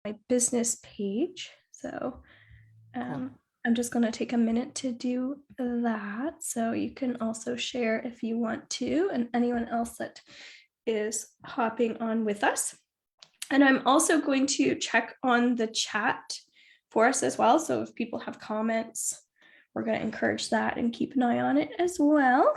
my business page. So Cool. I'm just going to take a minute to do that. So you can also share if you want to, and anyone else that is hopping on with us. And I'm also going to check on the chat for us as well. So if people have comments, we're going to encourage that and keep an eye on it as well.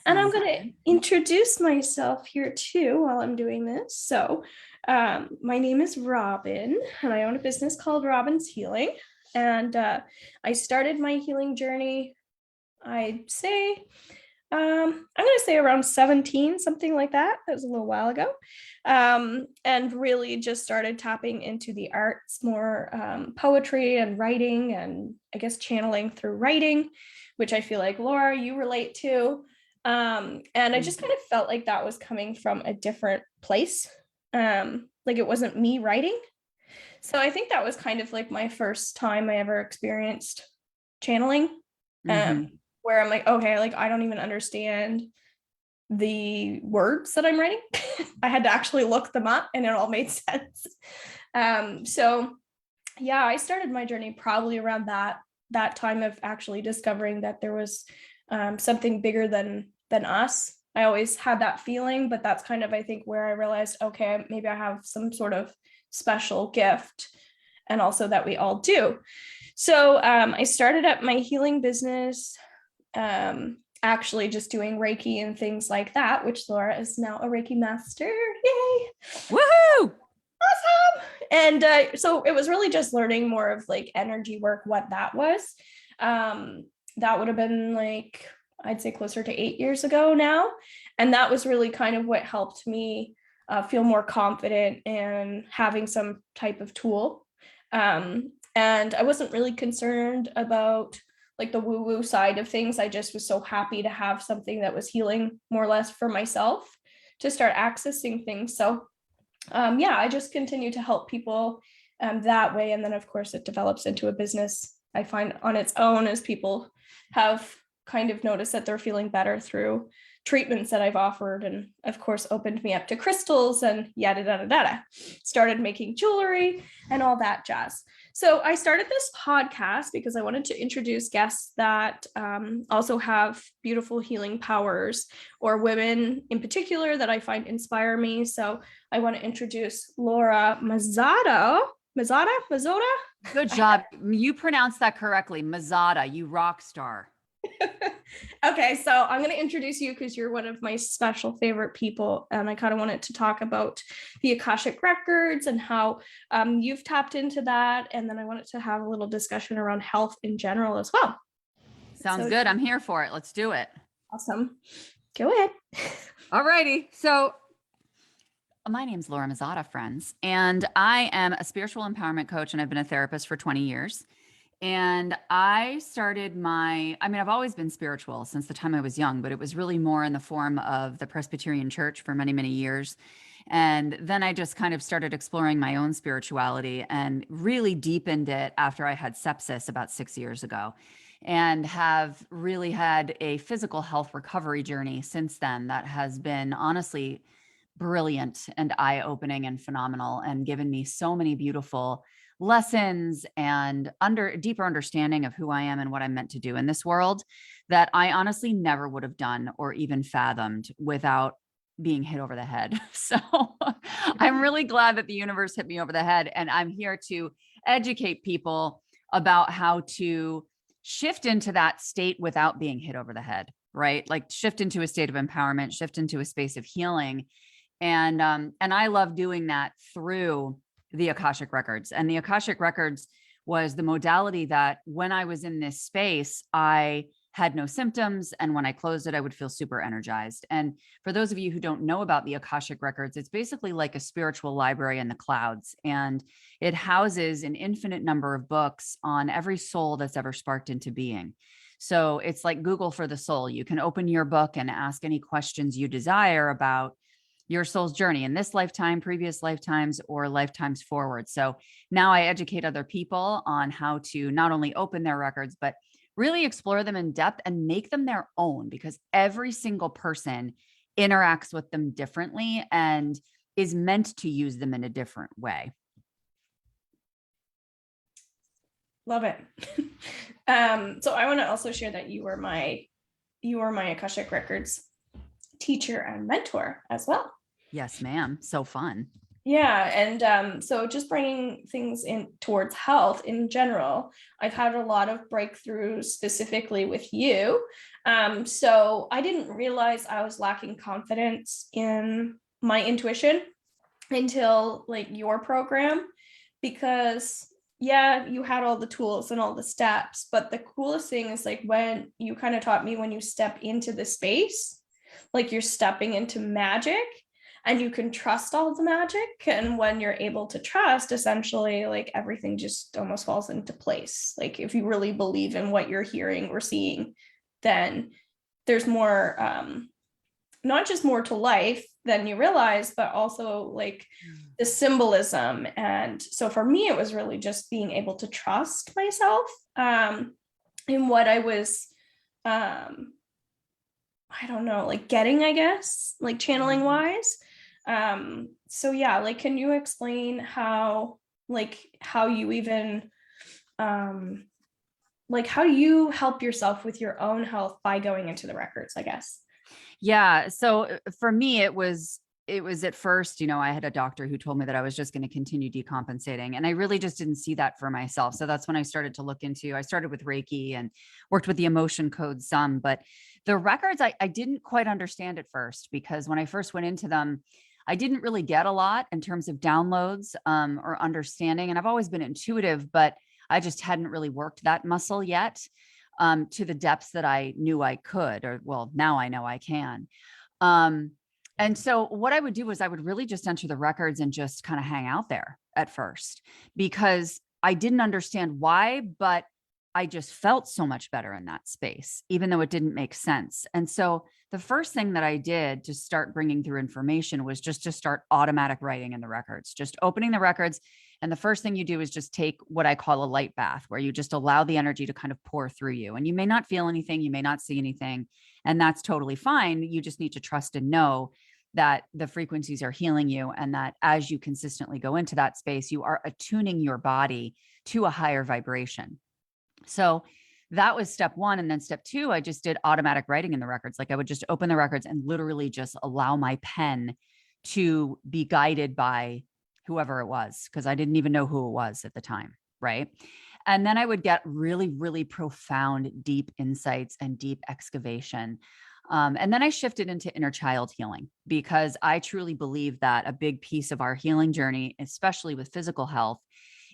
And I'm Sounds going to good. introduce myself here too while I'm doing this. So, my name is Robin, and I own a business called Robin's Healing. And I started my healing journey, I'd say, I'm going to say around 17, something like that. That was a little while ago. And really just started tapping into the arts more, poetry and writing, and I guess channeling through writing, which I feel like, Laura, you relate to. And I just kind of felt like that was coming from a different place. Like it wasn't me writing. So I think that was kind of like my first time I ever experienced channeling. Mm-hmm. Where I'm like, okay, like I don't even understand the words that I'm writing. I had to actually look them up and it all made sense. So yeah, I started my journey probably around that time of actually discovering that there was something bigger than us. I always had that feeling, but that's kind of, I think, where I realized, okay, maybe I have some sort of special gift, and also that we all do. So I started up my healing business, actually just doing Reiki and things like that, which Laura is now a Reiki master. Yay! Woohoo! Awesome. And so it was really just learning more of like energy work, what that was. That would have been like, I'd say closer to 8 years ago now. And that was really kind of what helped me feel more confident in having some type of tool. And I wasn't really concerned about like the woo woo side of things. I just was so happy to have something that was healing more or less for myself to start accessing things. So yeah, I just continue to help people that way. And then, of course, it develops into a business, I find, on its own, as people have kind of noticed that they're feeling better through treatments that I've offered. And of course, opened me up to crystals and yada, yada, yada. Started making jewelry and all that jazz. So I started this podcast because I wanted to introduce guests that also have beautiful healing powers, or women in particular that I find inspire me. So I want to introduce Laura Mazzotta. Mazzotta? Good job. You pronounced that correctly. Mazzotta, you rock star. Okay, so I'm going to introduce you because you're one of my special favorite people. And I kind of wanted to talk about the Akashic records and how you've tapped into that. And then I wanted to have a little discussion around health in general as well. Sounds So good. I'm here for it. Let's do it. awesome. Go ahead. All righty. So my name's Laura Mazzotta, friends, and I am a spiritual empowerment coach, and I've been a therapist for 20 years. And I started I've always been spiritual since the time I was young, but it was really more in the form of the Presbyterian Church for many, many years. And then I just kind of started exploring my own spirituality and really deepened it after I had sepsis about 6 years ago, and have really had a physical health recovery journey since then that has been honestly brilliant and eye-opening and phenomenal, and given me so many beautiful lessons and deeper understanding of who I am and what I'm meant to do in this world that I honestly never would have done or even fathomed without being hit over the head. So I'm really glad that the universe hit me over the head, and I'm here to educate people about how to shift into that state without being hit over the head, right? Like shift into a state of empowerment, shift into a space of healing. And I love doing that through the Akashic records. And the Akashic records was the modality that when I was in this space, I had no symptoms. And when I closed it, I would feel super energized. And for those of you who don't know about the Akashic records, it's basically like a spiritual library in the clouds. And it houses an infinite number of books on every soul that's ever sparked into being. So it's like Google for the soul. You can open your book and ask any questions you desire about your soul's journey in this lifetime, previous lifetimes, or lifetimes forward. So now I educate other people on how to not only open their records, but really explore them in depth and make them their own, because every single person interacts with them differently and is meant to use them in a different way. Love it. So I want to also share that you were my Akashic Records teacher and mentor as well. Yes, ma'am. So fun. Yeah, and so just bringing things in towards health in general, I've had a lot of breakthroughs specifically with you. So I didn't realize I was lacking confidence in my intuition until like your program, because yeah, you had all the tools and all the steps, but the coolest thing is like when you kind of taught me, when you step into the space, like you're stepping into magic and you can trust all the magic. And when you're able to trust, essentially, like everything just almost falls into place. Like if you really believe in what you're hearing or seeing, then there's more, not just more to life than you realize, but also like the symbolism. And so for me, it was really just being able to trust myself in what I was I don't know, like getting, I guess, like channeling wise. So yeah, like can you explain how you even um like how do you help yourself with your own health by going into the records, I guess? Yeah. So for me, it was at first, I had a doctor who told me that I was just going to continue decompensating. And I really just didn't see that for myself. So that's when I started to look into, I started with Reiki and worked with the emotion code some, but the records, I didn't quite understand at first, because when I first went into them, I didn't really get a lot in terms of downloads or understanding. And I've always been intuitive, but I just hadn't really worked that muscle yet to the depths that I knew I could, or well, now I know I can. Um, and so what I would do was I would really just enter the records and just kind of hang out there at first, because I didn't understand why, but I just felt so much better in that space, even though it didn't make sense. And so the first thing that I did to start bringing through information was just to start automatic writing in the records, just opening the records. And the first thing you do is just take what I call a light bath, where you just allow the energy to kind of pour through you. And you may not feel anything, you may not see anything, and that's totally fine. You just need to trust and know that the frequencies are healing you, and that as you consistently go into that space, you are attuning your body to a higher vibration. So that was step one. And then step two, I just did automatic writing in the records. Like I would just open the records and literally just allow my pen to be guided by whoever it was, because I didn't even know who it was at the time. Right. And then I would get really, really profound, deep insights and deep excavation. And then I shifted into inner child healing, because I truly believe that a big piece of our healing journey, especially with physical health,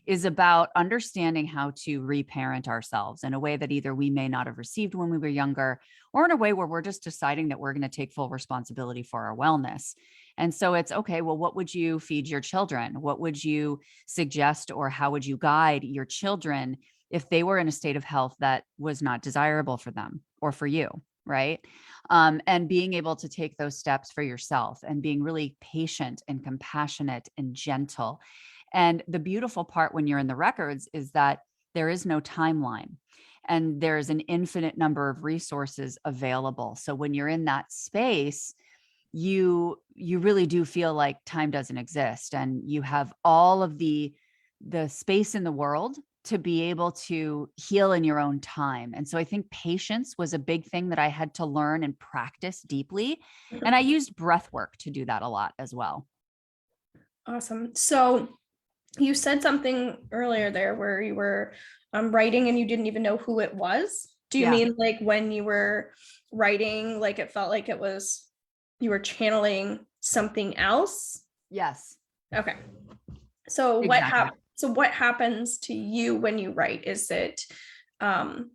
is about understanding how to reparent ourselves in a way that either we may not have received when we were younger, or in a way where we're just deciding that we're going to take full responsibility for our wellness. And so it's okay, well, what would you feed your children? What would you suggest, or how would you guide your children if they were in a state of health that was not desirable for them or for you? Right. And being able to take those steps for yourself, and being really patient and compassionate and gentle. And the beautiful part when you're in the records is that there is no timeline, and there's an infinite number of resources available. So when you're in that space, you really do feel like time doesn't exist, and you have all of the space in the world to be able to heal in your own time. And so I think patience was a big thing that I had to learn and practice deeply. And I used breath work to do that a lot as well. Awesome. So you said something earlier there where you were writing and you didn't even know who it was. Do you Yeah. mean like when you were writing, like it felt like it was you were channeling something else? Yes. Okay. So Exactly. what happens to you when you write? Is it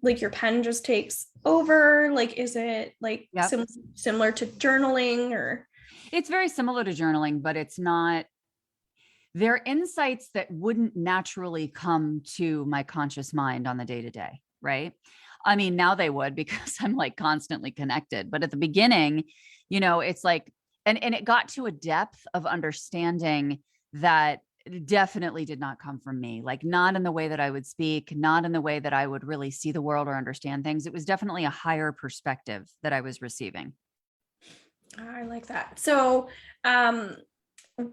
like your pen just takes over? Like is it like Yep. similar to journaling or? It's very similar to journaling, but it's not, they're insights that wouldn't naturally come to my conscious mind on the day to day, right? I mean, now they would, because I'm like constantly connected. But at the beginning, it's like, and it got to a depth of understanding that definitely did not come from me, like not in the way that I would speak, not in the way that I would really see the world or understand things. It was definitely a higher perspective that I was receiving. I like that. So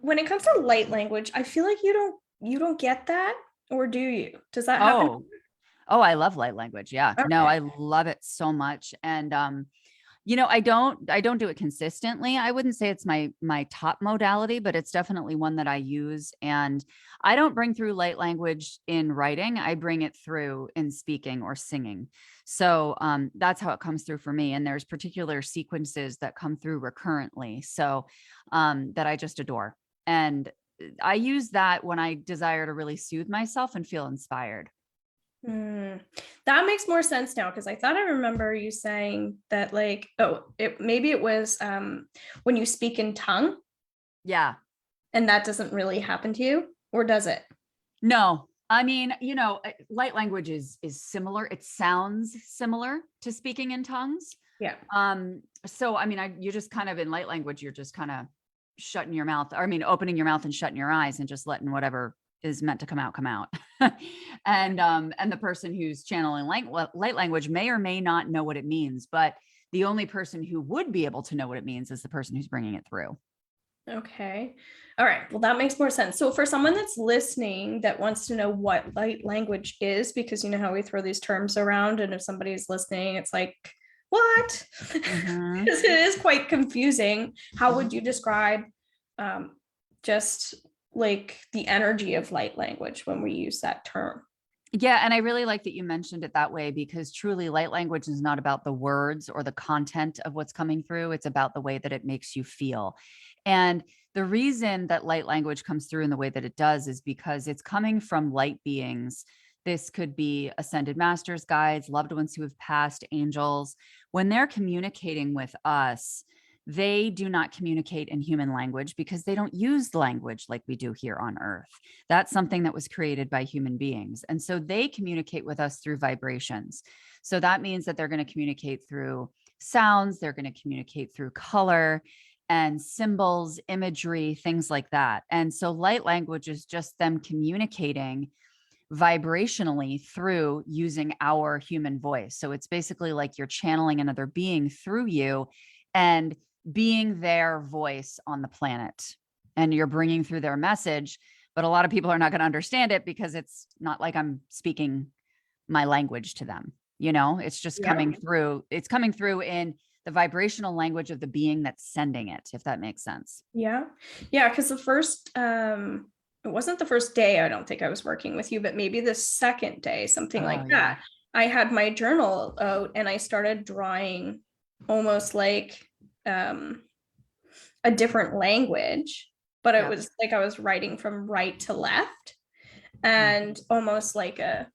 when it comes to light language, I feel like you don't get that, or do you? Does that happen? Oh, Oh, I love light language. Yeah. No, Okay. I love it so much. And I don't do it consistently. I wouldn't say it's my top modality, but it's definitely one that I use. And I don't bring through light language in writing. I bring it through in speaking or singing. So that's how it comes through for me. And there's particular sequences that come through recurrently. So that I just adore. And I use that when I desire to really soothe myself and feel inspired. Hmm. That makes more sense now because I thought I remember you saying that like, oh, maybe it was when you speak in tongue Yeah. and that doesn't really happen to you, or does it? No, I mean, light language is similar. It sounds similar to speaking in tongues. Yeah. So I mean, you're just kind of in light language, you're just kind of shutting your mouth, or I mean, opening your mouth and shutting your eyes and just letting whatever is meant to come out, come out. And the person who's channeling light language may or may not know what it means, but the only person who would be able to know what it means is the person who's bringing it through. Okay. All right. Well, that makes more sense. So for someone that's listening that wants to know what light language is, because you know how we throw these terms around, and if somebody's listening, it's like, what? Mhm. Because it is quite confusing. How would you describe um, just like the energy of light language when we use that term? Yeah, and I really like that you mentioned it that way because truly light language is not about the words or the content of what's coming through. It's about the way that it makes you feel. And the reason that light language comes through in the way that it does is because it's coming from light beings. This could be ascended masters, guides, loved ones who have passed, angels. When they're communicating with us, they do not communicate in human language because they don't use language like we do here on earth. That's something that was created by human beings. And so they communicate with us through vibrations. So that means that they're going to communicate through sounds, they're going to communicate through color and symbols, imagery, things like that. And so light language is just them communicating vibrationally through using our human voice. So it's basically like you're channeling another being through you and being their voice on the planet. And you're bringing through their message, but a lot of people are not going to understand it because it's not like I'm speaking my language to them. It's just Yeah. coming through. It's coming through in the vibrational language of the being that's sending it, if that makes sense. Yeah. Yeah. Because the first, it wasn't the first day, I don't think I was working with you, but maybe the second day, something Oh, like yeah. that. I had my journal out and I started drawing almost like a different language, but it Yep. was like I was writing from right to left Mhm. and almost like a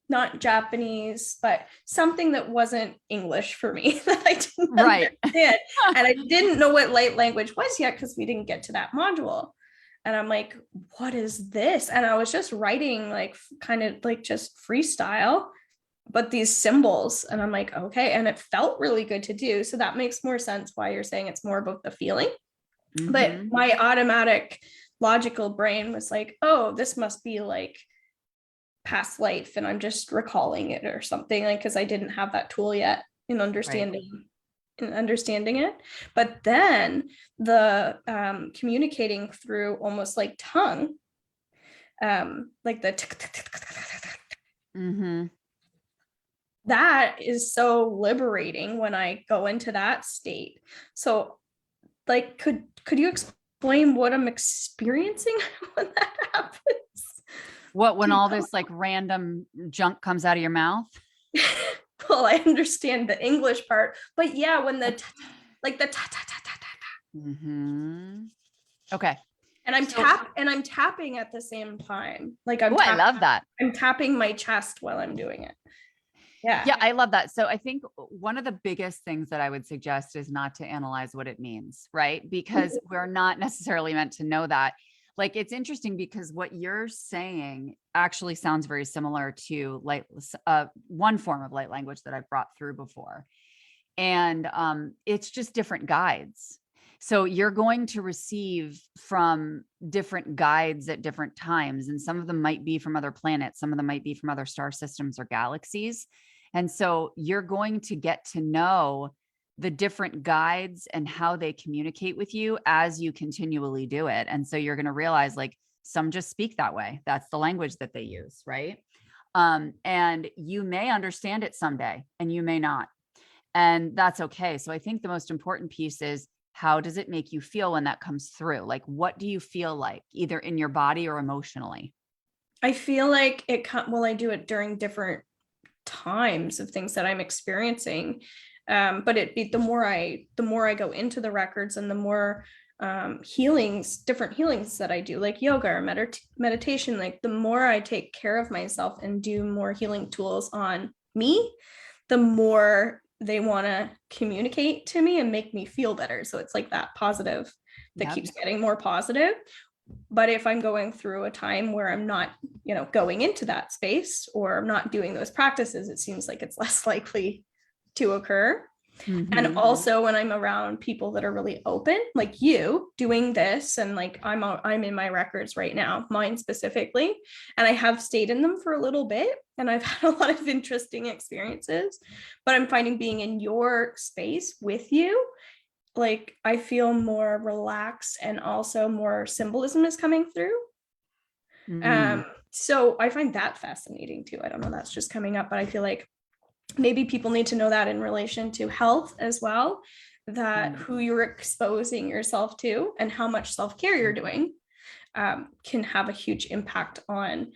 not Japanese, but something that wasn't English for me that I didn't Right. understand. And I didn't know what light language was yet because we didn't get to that module. And I'm like, what is this? And I was just writing like kind of like just freestyle, but these symbols. And I'm like, okay. And it felt really good to do. So that makes more sense why you're saying it's more about the feeling. But Hmm. my automatic logical brain was like, oh, this must be like past life and I'm just recalling it or something, like because I didn't have that tool yet in Right. understanding it. But then the communicating through almost like tongue, like the Hmm. that is so liberating when I go into that state. So like could you explain what I'm experiencing when that happens? What, when Do you all know? this like random junk comes out of your mouth? Well, I understand the English part, but yeah, when like the Hmm. Okay. and So, I'm tapping at the same time. Like oh, I love that. I'm tapping my chest while I'm doing it. Yeah. Yeah, I love that. So I think one of the biggest things that I would suggest is not to analyze what it means, right? Because we're not necessarily meant to know that. Like it's interesting because what you're saying actually sounds very similar to one form of light language that I've brought through before. And it's just different guides. So you're going to receive from different guides at different times, and some of them might be from other planets, some of them might be from other star systems or galaxies. And so you're going to get to know the different guides and how they communicate with you as you continually do it. And so you're going to realize like some just speak that way. That's the language that they use, right? And you may understand it someday and you may not. And that's okay. So I think the most important piece is, how does it make you feel when that comes through? Like, what do you feel like, either in your body or emotionally? I feel like well, I do it during different times of things that I'm experiencing. But the more I go into the records, and the more different healings that I do, like yoga or meditation, like the more I take care of myself and do more healing tools on me, the more they want to communicate to me and make me feel better. So it's like that positive that Yep. keeps getting more positive. But if I'm going through a time where I'm not, going into that space, or I'm not doing those practices, it seems like it's less likely to occur. And also when I'm around people that are really open, like you doing this, and like I'm in my records right now, mine specifically, and I have stayed in them for a little bit, and I've had a lot of interesting experiences, but I'm finding being in your space with you, like I feel more relaxed, and also more symbolism is coming through. So I find that fascinating too. I don't know, that's just coming up, but I feel like maybe people need to know that in relation to health as well, that who you're exposing yourself to and how much self-care you're doing can have a huge impact on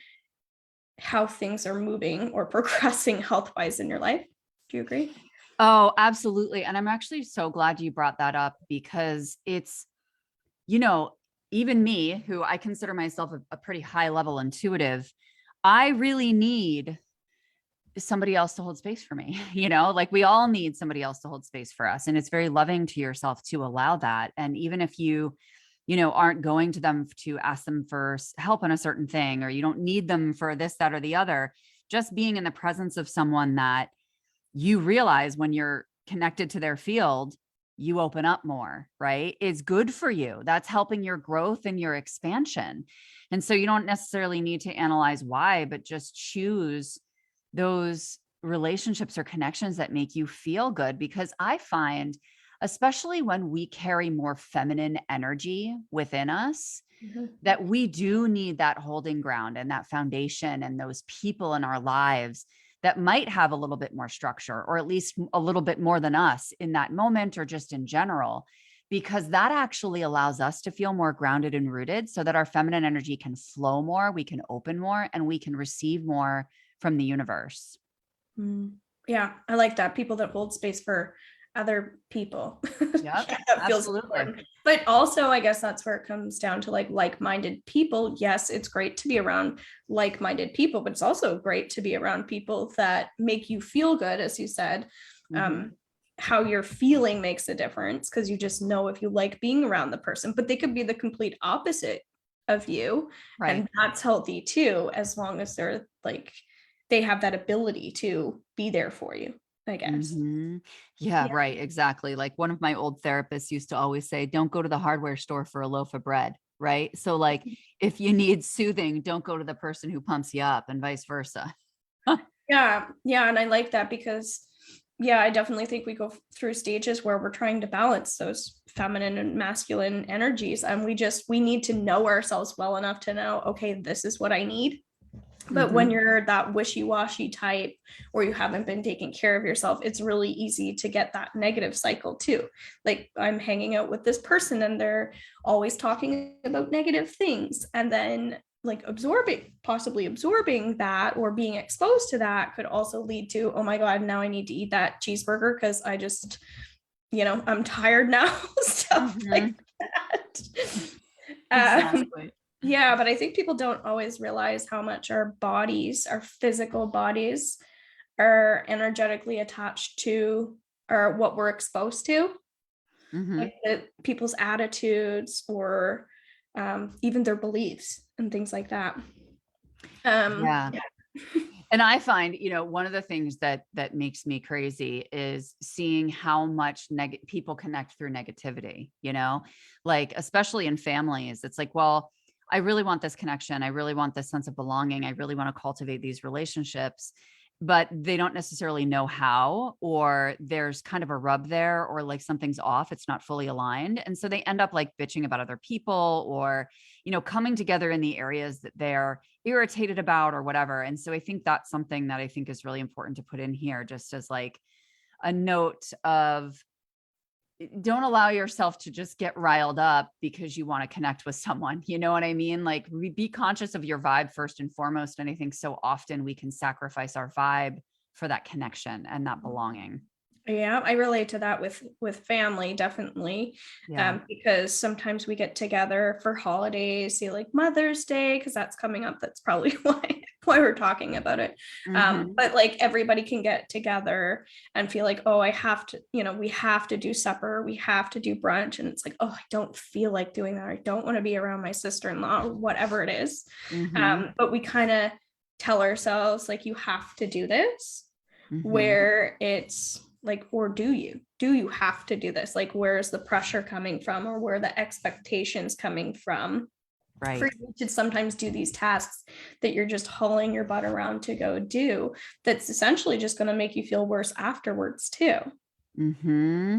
how things are moving or progressing health-wise in your life. Do you agree? Oh, absolutely. And I'm actually so glad you brought that up, because it's, even me, who I consider myself a pretty high level intuitive, I really need somebody else to hold space for me. Like we all need somebody else to hold space for us. And it's very loving to yourself to allow that. And even if you aren't going to them to ask them for help on a certain thing, or you don't need them for this, that, or the other, just being in the presence of someone that you realize when you're connected to their field, you open up more, right? It's good for you. That's helping your growth and your expansion. And so you don't necessarily need to analyze why, but just choose those relationships or connections that make you feel good. Because I find, especially when we carry more feminine energy within us, that we do need that holding ground and that foundation and those people in our lives that might have a little bit more structure, or at least a little bit more than us in that moment, or just in general, because that actually allows us to feel more grounded and rooted, so that our feminine energy can flow more, we can open more, and we can receive more from the universe. Yeah, I like that. People that hold space for other people. Yep, Yeah, that feels absolutely. important. But also, I guess that's where it comes down to like-minded people. Yes, it's great to be around like-minded people, but it's also great to be around people that make you feel good, as you said. How you're feeling makes a difference, because you just know if you like being around the person, but they could be the complete opposite of you. Right. And that's healthy too, as long as they're like, they have that ability to be there for you, I guess. Yeah, right. Exactly. Like one of my old therapists used to always say, don't go to the hardware store for a loaf of bread. Right. So like, if you need soothing, don't go to the person who pumps you up, and vice versa. Yeah. And I like that, because I definitely think we go through stages where we're trying to balance those feminine and masculine energies. And we need to know ourselves well enough to know, okay, this is what I need. But when you're that wishy-washy type, or you haven't been taking care of yourself, it's really easy to get that negative cycle too. Like, I'm hanging out with this person and they're always talking about negative things. And then like possibly absorbing that, or being exposed to that, could also lead to, oh my God, now I need to eat that cheeseburger because I just, I'm tired now. Stuff like that. Exactly. Yeah, but I think people don't always realize how much our physical bodies, are energetically attached to, or what we're exposed to, like people's attitudes, or even their beliefs and things like that. Yeah. And I find, one of the things that makes me crazy is seeing how much people connect through negativity, like, especially in families. It's like, well, I really want this connection. I really want this sense of belonging. I really want to cultivate these relationships, but they don't necessarily know how, or there's kind of a rub there, or like something's off. It's not fully aligned. And so they end up like bitching about other people, or, coming together in the areas that they're irritated about or whatever. And so I think that's something that I think is really important to put in here, just as like a note of, don't allow yourself to just get riled up because you want to connect with someone. You know what I mean? Like, be conscious of your vibe first and foremost. And I think so often we can sacrifice our vibe for that connection and that belonging. Yeah, I relate to that with family, definitely. Yeah. Because sometimes we get together for holidays, say like Mother's Day, because that's coming up. That's probably why we're talking about it. Mm-hmm. But like everybody can get together and feel like, oh, I have to, we have to do supper, we have to do brunch. And it's like, oh, I don't feel like doing that. I don't want to be around my sister-in-law or whatever it is. Mm-hmm. But we kind of tell ourselves like, you have to do this, Mm-hmm. where it's like, or do you have to do this? Like, where's the pressure coming from, or where the expectations coming from for Right. you to sometimes do these tasks that you're just hauling your butt around to go do, that's essentially just going to make you feel worse afterwards too. Mm-hmm.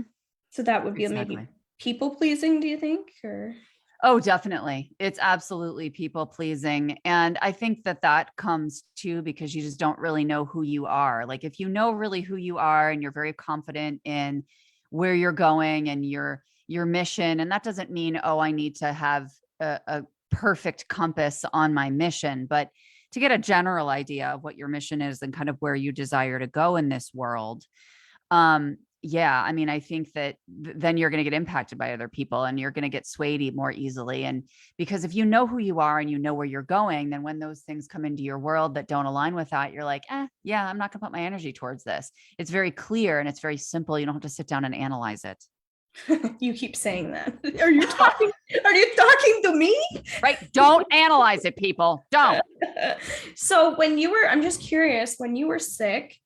So that would be maybe Exactly. people pleasing, do you think? Or Oh, definitely. It's absolutely people pleasing. And I think that that comes too because you just don't really know who you are. Like, if you know really who you are and you're very confident in where you're going and your mission, and that doesn't mean, oh, I need to have a perfect compass on my mission, but to get a general idea of what your mission is and kind of where you desire to go in this world. Yeah, I mean, I think that then you're going to get impacted by other people and you're going to get swayed more easily. And because if you know who you are and you know where you're going, then when those things come into your world that don't align with that, you're like, yeah, I'm not going to put my energy towards this. It's very clear and it's very simple. You don't have to sit down and analyze it. you keep saying that. Are you talking to me? Right? Don't analyze it, people. Don't. So I'm just curious, when you were sick,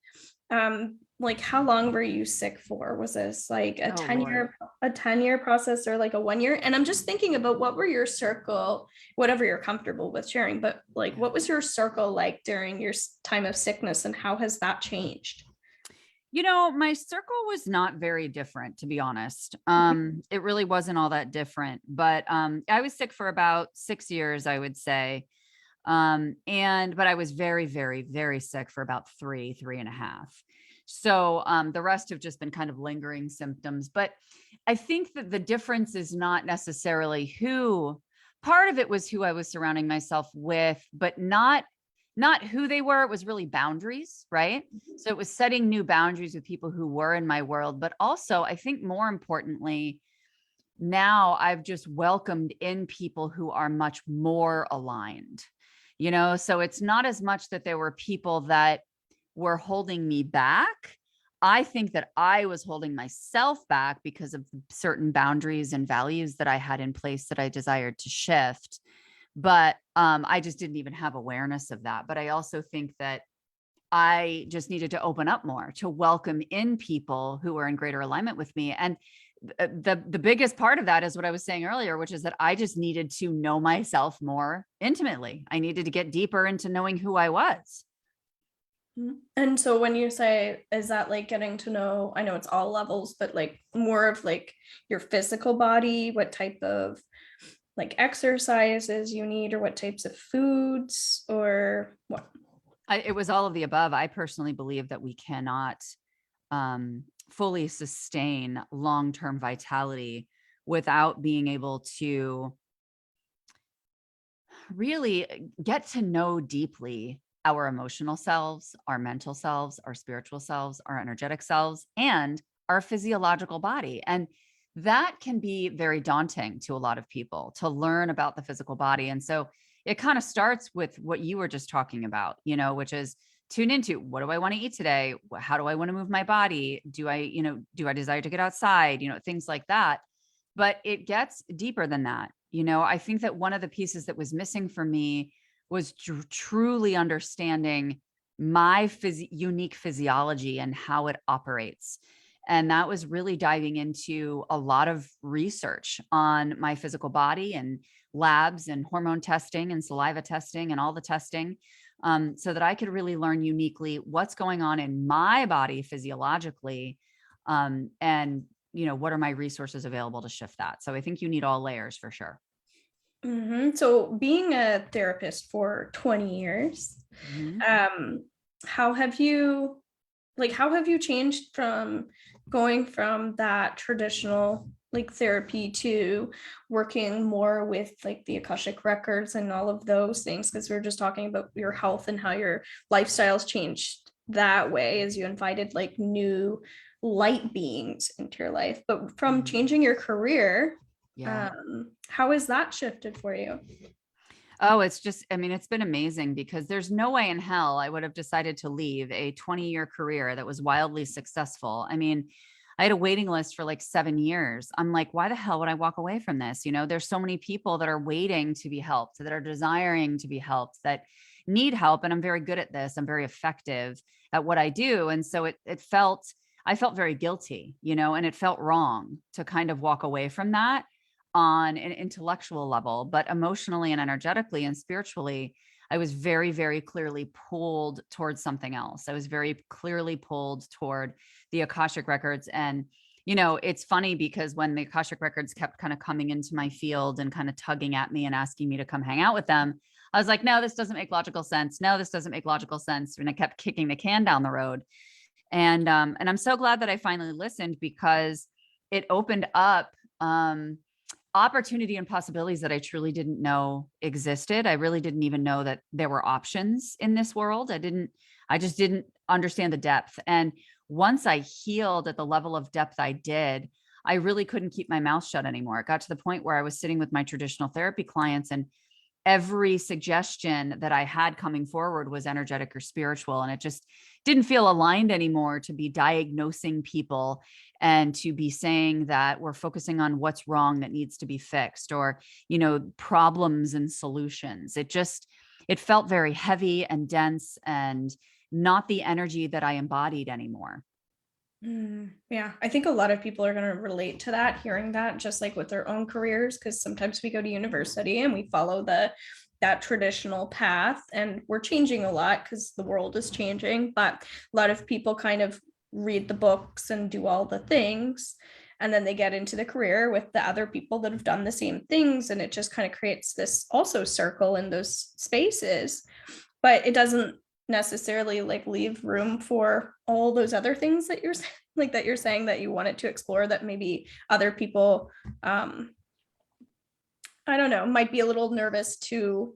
like how long were you sick for? Was this like a Oh 10 Lord. year a 10-year process, or like a 1 year? And I'm just thinking about, what were your circle, whatever you're comfortable with sharing, but like Yeah. what was your circle like during your time of sickness, and how has that changed? My circle was not very different, to be honest. It really wasn't all that different, but I was sick for about 6 years, I would say. But I was very, very, very sick for about three and a half. So the rest have just been kind of lingering symptoms. But I think that the difference is not necessarily who. Part of it was who I was surrounding myself with, but not who they were. It was really boundaries, right? So it was setting new boundaries with people who were in my world. But also, I think more importantly, now I've just welcomed in people who are much more aligned, so it's not as much that there were people that were holding me back. I think that I was holding myself back because of certain boundaries and values that I had in place that I desired to shift. But I just didn't even have awareness of that. But I also think that I just needed to open up more to welcome in people who were in greater alignment with me. And the biggest part of that is what I was saying earlier, which is that I just needed to know myself more intimately. I needed to get deeper into knowing who I was. And so when you say, is that like getting to know, I know it's all levels, but like more of like your physical body, what type of like exercises you need, or what types of foods, or what? It was all of the above. I personally believe that we cannot fully sustain long-term vitality without being able to really get to know deeply our emotional selves, our mental selves, our spiritual selves, our energetic selves, and our physiological body. And that can be very daunting to a lot of people to learn about the physical body. And so it kind of starts with what you were just talking about, which is tune into, what do I want to eat today? How do I want to move my body? Do I desire to get outside? Things like that. But it gets deeper than that. I think that one of the pieces that was missing for me was truly understanding my unique physiology and how it operates. And that was really diving into a lot of research on my physical body and labs and hormone testing and saliva testing and all the testing, so that I could really learn uniquely what's going on in my body physiologically, and what are my resources available to shift that. So I think you need all layers for sure. So being a therapist for 20 years, Mhm. um, how have you how have you changed from going from that traditional like therapy to working more with like the Akashic records and all of those things? Because we were just talking about your health and how your lifestyles changed that way as you invited like new light beings into your life. But from Mhm. changing your career, Yeah. how has that shifted for you? Oh, it's just, I mean, it's been amazing because there's no way in hell I would have decided to leave a 20-year career that was wildly successful. I mean, I had a waiting list for like 7 years. I'm like, why the hell would I walk away from this? You know, there's so many people that are waiting to be helped, that are desiring to be helped, that need help. And I'm very good at this. I'm very effective at what I do. And so I felt very guilty, you know, and it felt wrong to kind of walk away from that on an intellectual level, but emotionally and energetically and spiritually, I was very, very clearly pulled towards something else. I was very clearly pulled toward the Akashic records. And, you know, it's funny because when the Akashic records kept kind of coming into my field and kind of tugging at me and asking me to come hang out with them, I was like, no, this doesn't make logical sense. No, this doesn't make logical sense. And I kept kicking the can down the road. And I'm so glad that I finally listened because it opened up opportunity and possibilities that I truly didn't know existed. I really didn't even know that there were options in this world. I just didn't understand the depth. And once I healed at the level of depth I did, I really couldn't keep my mouth shut anymore. It got to the point where I was sitting with my traditional therapy clients and every suggestion that I had coming forward was energetic or spiritual. And it just didn't feel aligned anymore to be diagnosing people and to be saying that we're focusing on what's wrong that needs to be fixed or, you know, problems and solutions. It felt very heavy and dense and not the energy that I embodied anymore. Yeah, I think a lot of people are going to relate to that, hearing that, just like with their own careers, because sometimes we go to university and we follow that traditional path, and we're changing a lot because the world is changing. But a lot of people kind of read the books and do all the things, and then they get into the career with the other people that have done the same things, and it just kind of creates this also circle in those spaces. But it doesn't necessarily like leave room for all those other things that you're like that you're saying that you wanted to explore that maybe other people I don't know, might be a little nervous to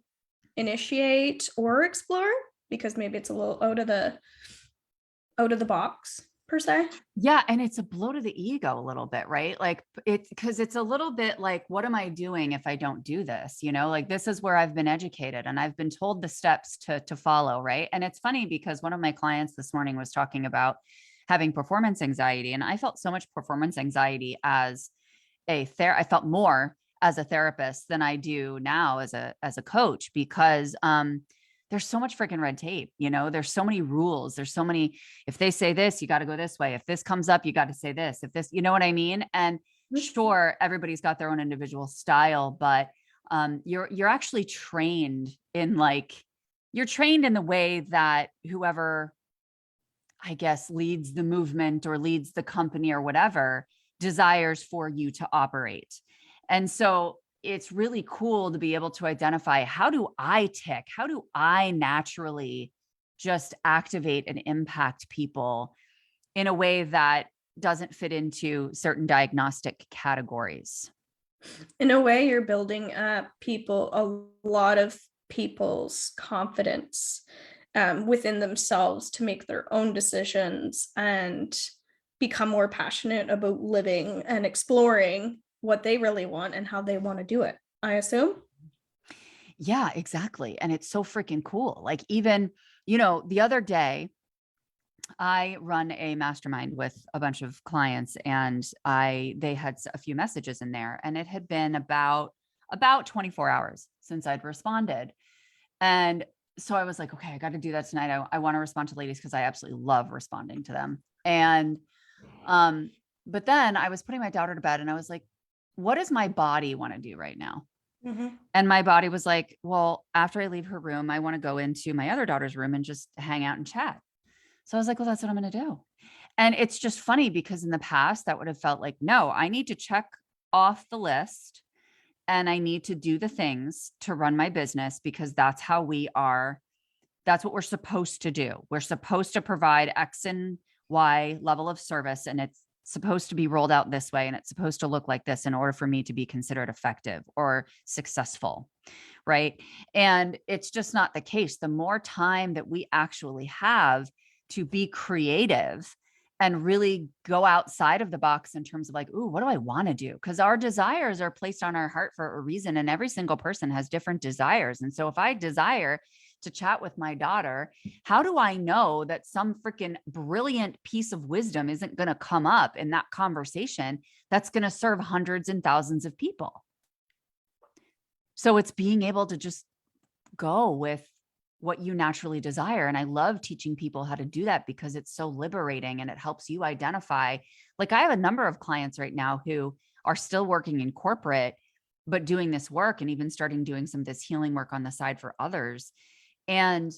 initiate or explore because maybe it's a little out of the box per se. Yeah, and it's a blow to the ego a little bit, right? Like it's because it's a little bit like, what am I doing if I don't do this? You know, like this is where I've been educated and I've been told the steps to follow, right? And it's funny because one of my clients this morning was talking about having performance anxiety, and I felt so much performance anxiety as I felt more as a therapist than I do now as a coach because there's so much freaking red tape, you know, there's so many rules, there's so many, if they say this, you got to go this way. If this comes up, you got to say this, if this, you know what I mean? And sure, everybody's got their own individual style, but you're actually trained in you're trained in the way that whoever, I guess, leads the movement or leads the company or whatever desires for you to operate. And so it's really cool to be able to identify, how do I tick? How do I naturally just activate and impact people in a way that doesn't fit into certain diagnostic categories? In a way, you're building up a lot of people's confidence within themselves to make their own decisions and become more passionate about living and exploring what they really want and how they want to do it, I assume. Yeah, exactly. And it's so freaking cool. Like even, you know, the other day I run a mastermind with a bunch of clients and they had a few messages in there and it had been about 24 hours since I'd responded. And so I was like, okay, I got to do that tonight. I want to respond to ladies because I absolutely love responding to them. And um but then I was putting my daughter to bed and I was like, what does my body want to do right now? Mhm. And my body was like, well, after I leave her room, I want to go into my other daughter's room and just hang out and chat. So I was like, well, that's what I'm going to do. And it's just funny because in the past that would have felt like, no, I need to check off the list and I need to do the things to run my business because that's how we are. That's what we're supposed to do. We're supposed to provide X and Y level of service, and it's supposed to be rolled out this way, and it's supposed to look like this in order for me to be considered effective or successful. Right. And it's just not the case. The more time that we actually have to be creative and really go outside of the box in terms of like, ooh, what do I want to do? Because our desires are placed on our heart for a reason, and every single person has different desires. And so if I desire to chat with my daughter, how do I know that some freaking brilliant piece of wisdom isn't going to come up in that conversation that's going to serve hundreds and thousands of people? So it's being able to just go with what you naturally desire. And I love teaching people how to do that because it's so liberating and it helps you identify. Like, I have a number of clients right now who are still working in corporate, but doing this work and even starting doing some of this healing work on the side for others. And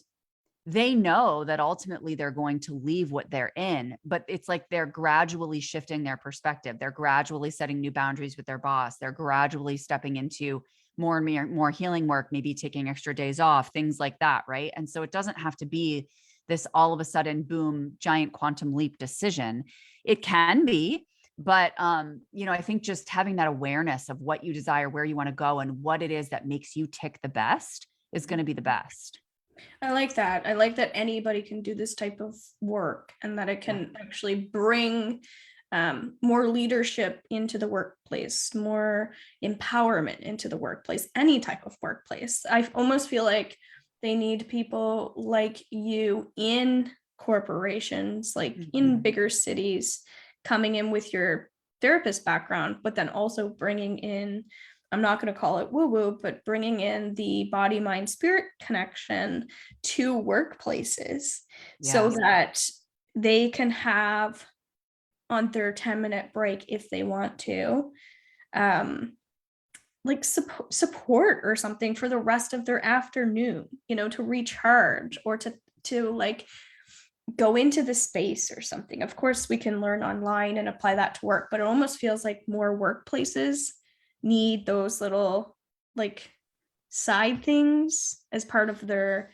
they know that ultimately they're going to leave what they're in, but it's like they're gradually shifting their perspective. They're gradually setting new boundaries with their boss. They're gradually stepping into more and more healing work, maybe taking extra days off, things like that. Right. And so it doesn't have to be this all of a sudden, boom, giant quantum leap decision. It can be, but I think just having that awareness of what you desire, where you want to go, and what it is that makes you tick the best is going to be the best. I like that. I like that anybody can do this type of work, and that it can actually bring more leadership into the workplace, more empowerment into the workplace, any type of workplace. I almost feel like they need people like you in corporations, like in bigger cities, coming in with your therapist background, but then also bringing in, I'm not going to call it woo-woo, but bringing in the body, mind, spirit connection to workplaces so that they can have on their 10-minute break, if they want to, like support or something for the rest of their afternoon, to recharge or to like go into the space or something. Of course, we can learn online and apply that to work, but it almost feels like more workplaces need those little like side things as part of their,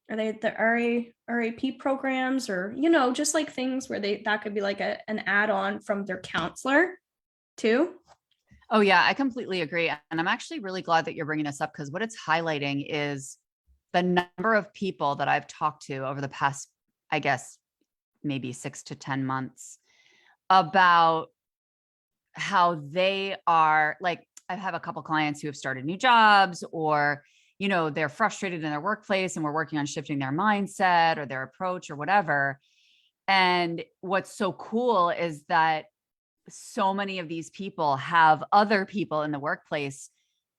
are they the RAP programs, or just like things where that could be like an add-on from their counselor too. Oh yeah, I completely agree. And I'm actually really glad that you're bringing this up, because what it's highlighting is the number of people that I've talked to over the past, I guess, maybe 6 to 10 months about how they are like, I have a couple clients who have started new jobs, or, they're frustrated in their workplace and we're working on shifting their mindset or their approach or whatever. And what's so cool is that so many of these people have other people in the workplace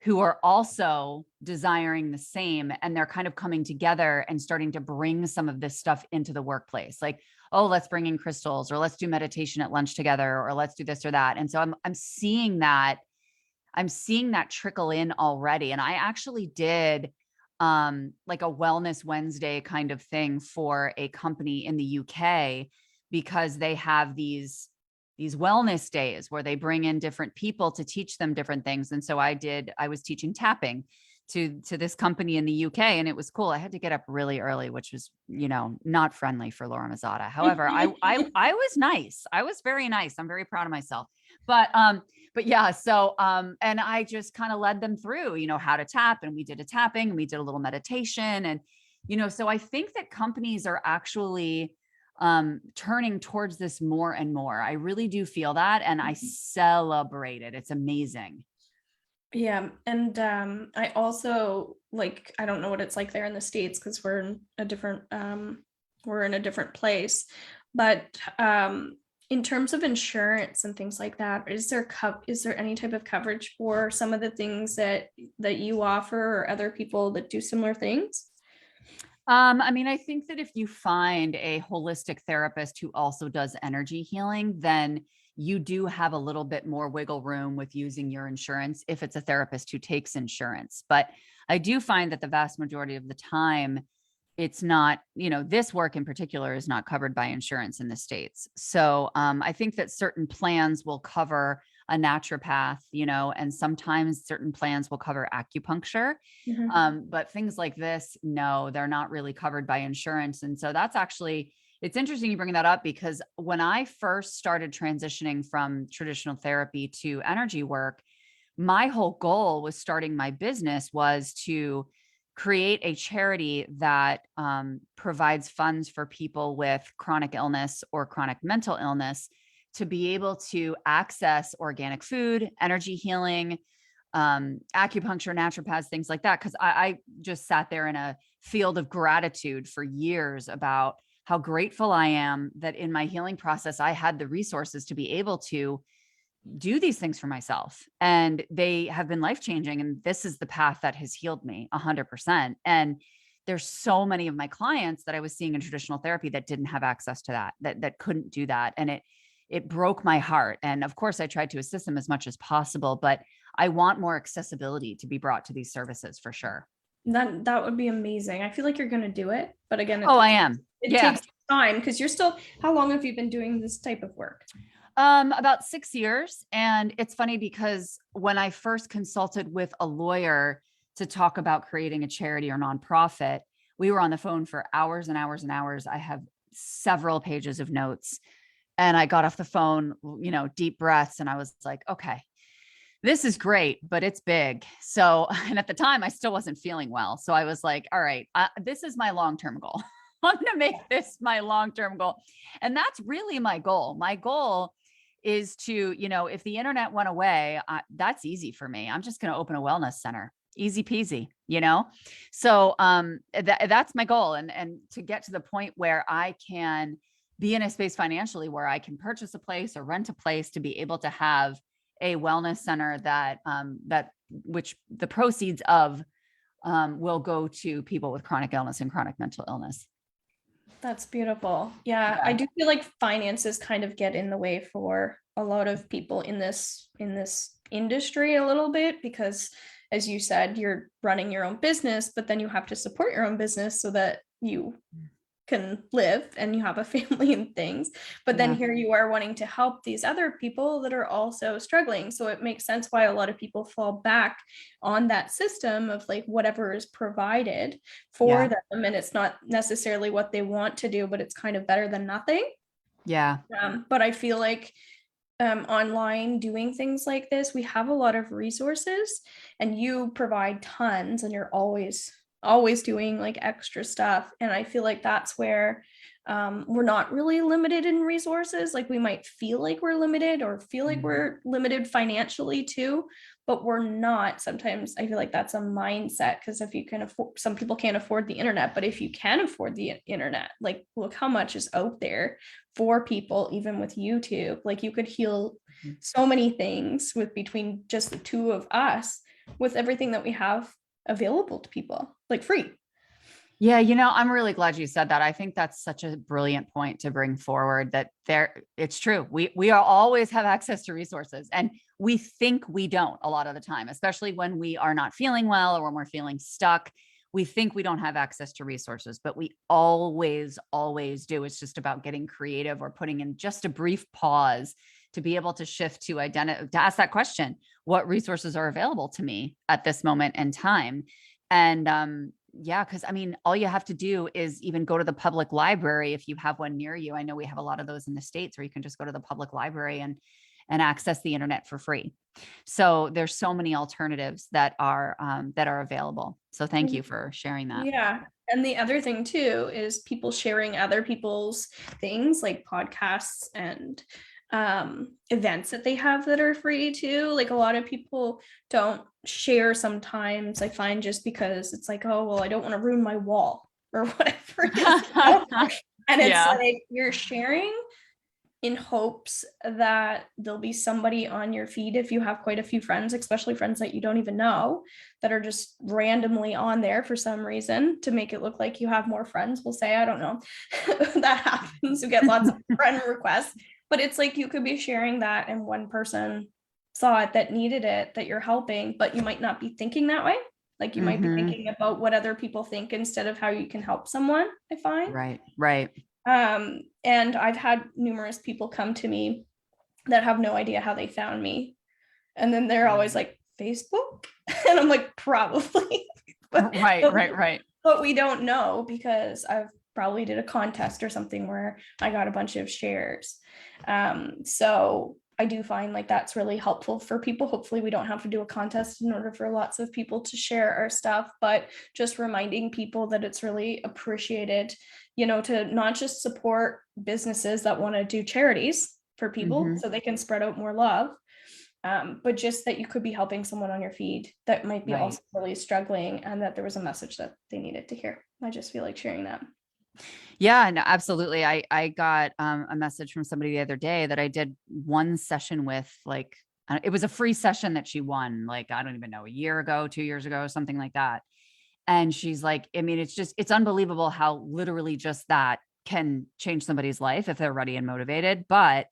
who are also desiring the same, and they're kind of coming together and starting to bring some of this stuff into the workplace. Like, oh, let's bring in crystals, or let's do meditation at lunch together, or let's do this or that. And so I'm seeing that trickle in already. And I actually did like a Wellness Wednesday kind of thing for a company in the UK, because they have these wellness days where they bring in different people to teach them different things. And so I was teaching tapping to this company in the UK, and it was cool. I had to get up really early, which was, not friendly for Laura Mazzotta. However, I was nice. I was very nice. I'm very proud of myself. But yeah, so, and I just kind of led them through, how to tap, and we did a tapping and we did a little meditation. And, so I think that companies are actually turning towards this more and more. I really do feel that. And I celebrate it. It's amazing. Yeah. And I also like, I don't know what it's like there in the States, because we're in a different place, but in terms of insurance and things like that, is there any type of coverage for some of the things that you offer, or other people that do similar things? I think that if you find a holistic therapist who also does energy healing, then you do have a little bit more wiggle room with using your insurance if it's a therapist who takes insurance. But I do find that the vast majority of the time, it's not, this work in particular is not covered by insurance in the States. So I think that certain plans will cover a naturopath, and sometimes certain plans will cover acupuncture. Mhm. But things like this, no, they're not really covered by insurance. And so that's actually, it's interesting you bring that up, because when I first started transitioning from traditional therapy to energy work, my whole goal was starting my business was to create a charity that provides funds for people with chronic illness or chronic mental illness to be able to access organic food, energy healing, acupuncture, naturopaths, things like that. Cause I just sat there in a field of gratitude for years about how grateful I am that in my healing process, I had the resources to be able to do these things for myself. And they have been life-changing. And this is the path that has healed me 100%. And there's so many of my clients that I was seeing in traditional therapy that didn't have access to that couldn't do that. And it broke my heart. And of course I tried to assist them as much as possible, but I want more accessibility to be brought to these services for sure. That would be amazing. I feel like you're gonna do it, but again, Oh, I am. it Yeah. takes time because you're still. How long have you been doing this type of work? About 6 years. And it's funny because when I first consulted with a lawyer to talk about creating a charity or nonprofit, we were on the phone for hours and hours and hours. I have several pages of notes, and I got off the phone, deep breaths. And I was like, okay, this is great, but it's big. So, and at the time I still wasn't feeling well. So I was like, all right, this is my long-term goal. I'm going to make this my long-term goal. And that's really my goal. My goal is to, if the internet went away, that's easy for me. I'm just going to open a wellness center. Easy peasy. So that's my goal. And to get to the point where I can be in a space financially where I can purchase a place or rent a place to be able to have a wellness center which the proceeds of will go to people with chronic illness and chronic mental illness. That's beautiful. Yeah, I Yeah. do feel like finances kind of get in the way for a lot of people in this industry a little bit because as you said, you're running your own business, but then you have to support your own business so that you can live and you have a family and things. But then Yeah. here you are wanting to help these other people that are also struggling. So it makes sense why a lot of people fall back on that system of like whatever is provided for Yeah. them. And it's not necessarily what they want to do, but it's kind of better than nothing. Yeah. But I feel like online doing things like this, we have a lot of resources and you provide tons and you're always doing like extra stuff. And I feel like that's where we're not really limited in resources. Like we might feel like we're limited or feel like we're limited financially too, but we're not. Sometimes I feel like that's a mindset because if you can afford, some people can't afford the internet, but if you can afford the internet, like look how much is out there for people, even with YouTube. Like you could heal so many things with between just the two of us with everything that we have available to people, like free. Yeah, I'm really glad you said that. I think that's such a brilliant point to bring forward that it's true. We are always have access to resources and we think we don't a lot of the time, especially when we are not feeling well or when we're feeling stuck. We think we don't have access to resources, but we always, always do. It's just about getting creative or putting in just a brief pause to be able to shift to ask that question, what resources are available to me at this moment in time? And yeah, because I mean, all you have to do is even go to the public library if you have one near you. I know we have a lot of those in the States where you can just go to the public library and access the internet for free. So there's so many alternatives that are available. So thank you for sharing that. Yeah. And the other thing too is people sharing other people's things like podcasts and events that they have that are free too. Like a lot of people don't share sometimes, I find, just because it's like, oh, well, I don't want to ruin my wall or whatever it is, and it's Yeah. like you're sharing in hopes that there'll be somebody on your feed if you have quite a few friends, especially friends that you don't even know, that are just randomly on there for some reason to make it look like you have more friends. We'll say, I don't know. That happens. You get lots of friend requests, but it's like you could be sharing that and one person saw it that needed it, that you're helping, but you might not be thinking that way. Like you might be thinking about what other people think instead of how you can help someone, I find. Right. And I've had numerous people come to me that have no idea how they found me. And then they're always like, Facebook? And I'm like, probably. but, Right, but, right, right. but we don't know because I've probably did a contest or something where I got a bunch of shares. So I do find like that's really helpful for people. Hopefully we don't have to do a contest in order for lots of people to share our stuff, but just reminding people that it's really appreciated, to not just support businesses that want to do charities for people so they can spread out more love, but just that you could be helping someone on your feed that might be also Right. really struggling, and that there was a message that they needed to hear. I just feel like sharing that. Yeah, no, absolutely. I got a message from somebody the other day that I did one session with, like, it was a free session that she won, like, I don't even know, a year ago, 2 years ago, something like that. And she's like, I mean, it's unbelievable how literally just that can change somebody's life if they're ready and motivated. But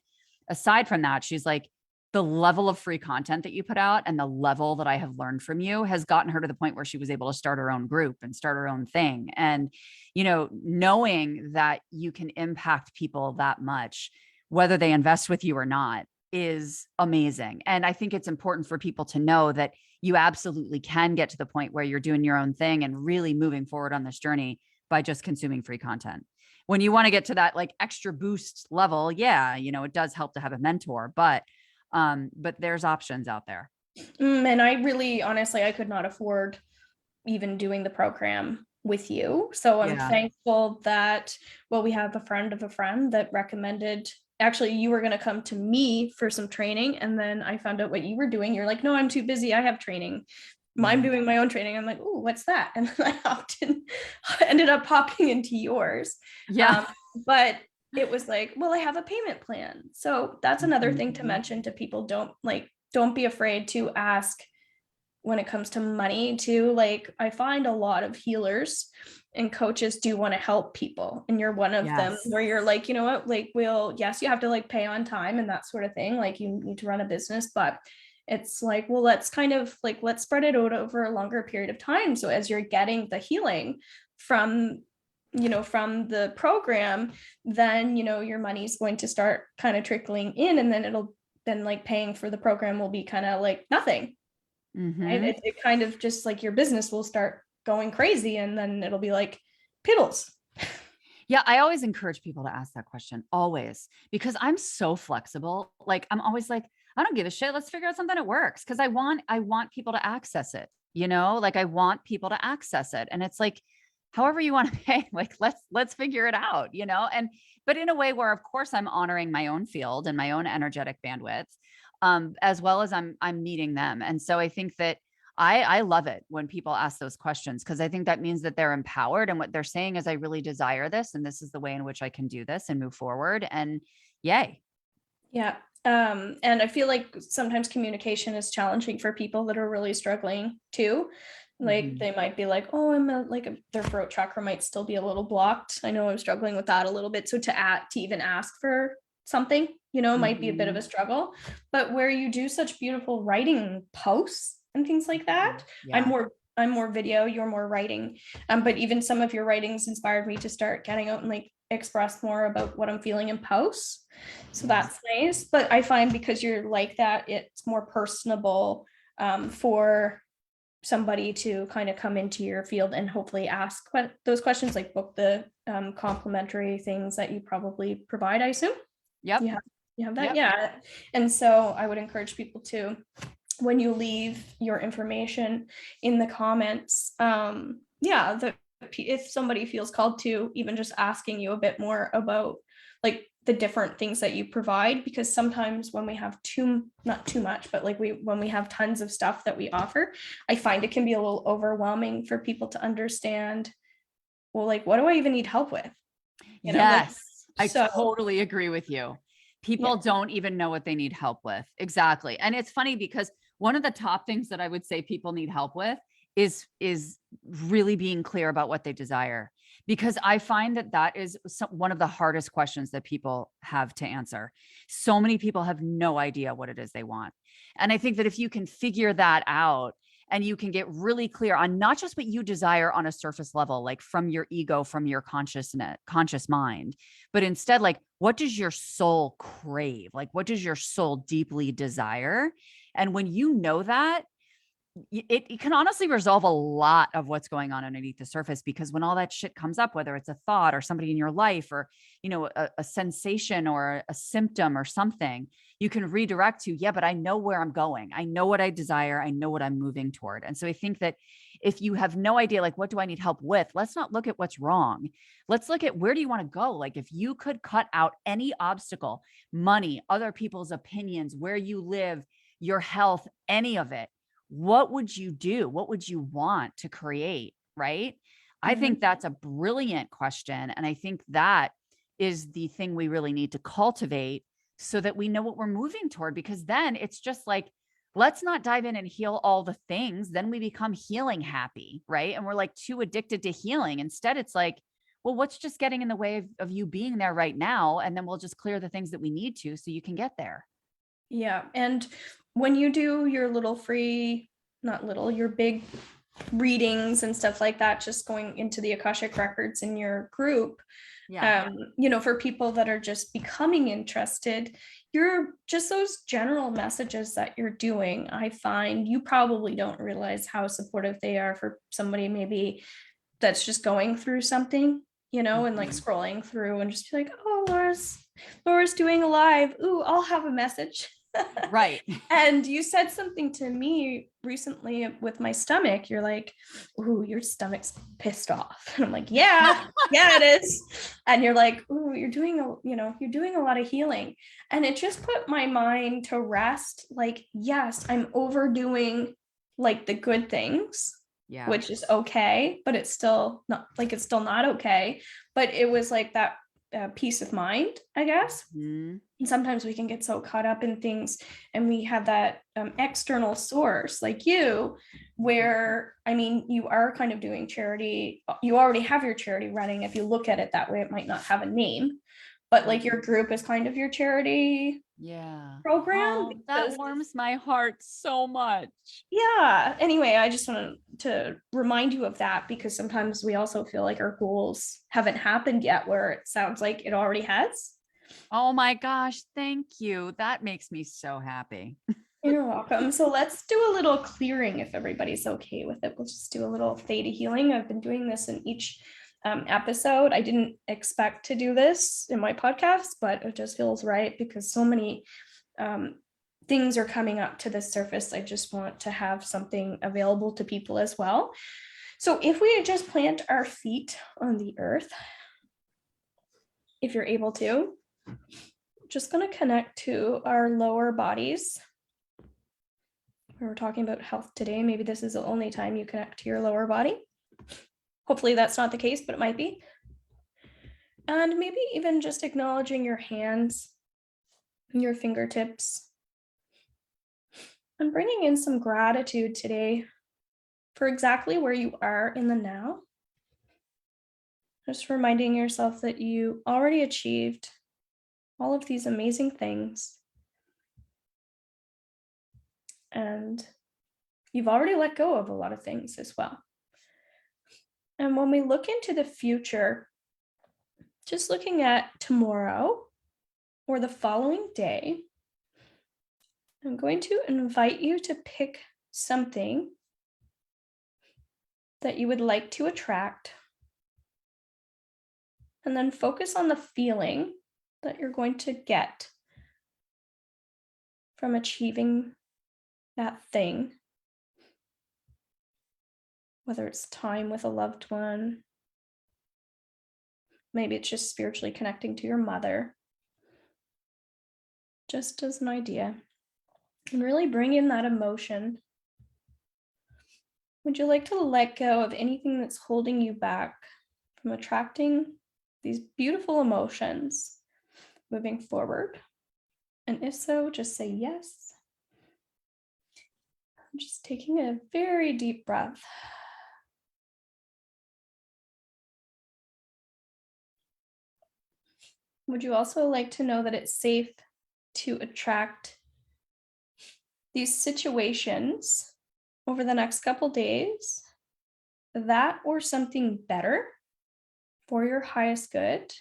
aside from that, she's like, the level of free content that you put out and the level that I have learned from you has gotten her to the point where she was able to start her own group and start her own thing. And, knowing that you can impact people that much, whether they invest with you or not, is amazing. And I think it's important for people to know that you absolutely can get to the point where you're doing your own thing and really moving forward on this journey by just consuming free content. When you want to get to that like extra boost level, yeah, it does help to have a mentor, but there's options out there. And I really, honestly, I could not afford even doing the program with you. So I'm Yeah. thankful that, well, we have a friend of a friend that recommended, actually, you were going to come to me for some training. And then I found out what you were doing. You're like, no, I'm too busy. I have training. I'm doing my own training. I'm like, oh, what's that? And then ended up popping into yours. Yeah. But it was like, well, I have a payment plan. So that's another thing to Mhm. mention to people. Don't be afraid to ask when it comes to money too. Like, I find a lot of healers and coaches do want to help people, and you're one of them, Yes. where you're like, you know what, like, yes, you have to like pay on time and that sort of thing, like you need to run a business, but it's like, well, let's kind of like, let's spread it out over a longer period of time, so as you're getting the healing from from the program, then your money's going to start kind of trickling in, and then like paying for the program will be kind of like nothing. Right? Hmm. It kind of just like your business will start going crazy, and then it'll be like piddles. Yeah, I always encourage people to ask that question, always, because I'm so flexible. Like, I'm always like, I don't give a shit. Let's figure out something that works, because I want people to access it, like I want people to access it. And it's like, however you want to pay, like let's figure it out, and but in a way where of course I'm honoring my own field and my own energetic bandwidth, as well as I'm meeting them. And so I think that I love it when people ask those questions, because I think that means that they're empowered, and what they're saying is, I really desire this, and this is the way in which I can do this and move forward. And yay. Yeah. And I feel like sometimes communication is challenging for people that are really struggling too. Like, Mhm. they might be like, oh, their throat chakra might still be a little blocked. I know I'm struggling with that a little bit. So to even ask for something, might be a bit of a Mhm. struggle. But where you do such beautiful writing posts and things like that, I'm Yeah. more I'm more video, you're more writing. But even some of your writings inspired me to start getting out and like express more about what I'm feeling in posts. So Yeah. that's nice. But I find because you're like that, it's more personable, for somebody to kind of come into your field and hopefully ask those questions, like book the complimentary things that you probably provide, I assume. Yep. You have that, Yep. yeah. And so I would encourage people to, when you leave your information in the comments, yeah, if somebody feels called to even just asking you a bit more about like the different things that you provide, because sometimes when we have not too much, but like when we have tons of stuff that we offer, I find it can be a little overwhelming for people to understand, well, like, what do I even need help with, like, Yes, I so totally agree with you. yeah. People don't even know what they need help with. Exactly. And it's funny because one of the top things that I would say people need help with is really being clear about what they desire, because I find that that is one of the hardest questions that people have to answer. So many people have no idea what it is they want. And I think that if you can figure that out and you can get really clear on not just what you desire on a surface level, like from your ego, from your conscious mind, but instead, like, what does your soul crave? Like, what does your soul deeply desire? And when you know that, it can honestly resolve a lot of what's going on underneath the surface, because when all that shit comes up, whether it's a thought or somebody in your life, or, a sensation or a symptom or something, you can redirect to, yeah, but I know where I'm going. I know what I desire. I know what I'm moving toward. And so I think that if you have no idea, like, what do I need help with? Let's not look at what's wrong. Let's look at, where do you want to go? Like, if you could cut out any obstacle, money, other people's opinions, where you live, your health, any of it, what would you do? What would you want to create? Right. I think that's a brilliant question. And I think that is the thing we really need to cultivate, so that we know what we're moving toward, because then it's just like, let's not dive in and heal all the things. Then we become healing happy. Right. And we're like too addicted to healing. Instead, it's like, well, what's just getting in the way of you being there right now? And then we'll just clear the things that we need to, so you can get there. Yeah. And when you do your little free, not little, your big readings and stuff like that, just going into the Akashic records in your group, Yeah. for people that are just becoming interested, you're just those general messages that you're doing. I find you probably don't realize how supportive they are for somebody maybe that's just going through something, and like scrolling through and just be like, oh, Laura's doing a live. Ooh, I'll have a message. Right. And you said something to me recently with my stomach. You're like, ooh, your stomach's pissed off. And I'm like, yeah, it is. And you're like, ooh, you're doing a lot of healing. And it just put my mind to rest. Like, yes, I'm overdoing like the good things, Yeah. which is okay, but it's still not okay. But it was like that peace of mind, I guess. Mm-hmm. And sometimes we can get so caught up in things, and we have that external source like you, where, I mean, you are kind of doing charity. You already have your charity running. If you look at it that way, it might not have a name, but like your group is kind of your charity program. Oh, that warms my heart so much. Yeah. Anyway, I just wanted to remind you of that, because sometimes we also feel like our goals haven't happened yet, where it sounds like it already has. Oh my gosh, thank you. That makes me so happy. You're welcome. So let's do a little clearing if everybody's okay with it. We'll just do a little theta healing. I've been doing this in each episode. I didn't expect to do this in my podcast, but it just feels right, because so many things are coming up to the surface. I just want to have something available to people as well. So if we just plant our feet on the earth, if you're able to, just going to connect to our lower bodies. We're talking about health today. Maybe this is the only time you connect to your lower body. Hopefully that's not the case, but it might be. And maybe even just acknowledging your hands and your fingertips, and bringing in some gratitude today for exactly where you are in the now. Just reminding yourself that you already achieved all of these amazing things. And you've already let go of a lot of things as well. And when we look into the future, just looking at tomorrow or the following day, I'm going to invite you to pick something that you would like to attract, and then focus on the feeling that you're going to get from achieving that thing. Whether it's time with a loved one, maybe it's just spiritually connecting to your mother, just as an idea. And really bring in that emotion. Would you like to let go of anything that's holding you back from attracting these beautiful emotions moving forward? And if so, just say yes. I'm just taking a very deep breath. Would you also like to know that it's safe to attract these situations over the next couple days, that or something better for your highest good.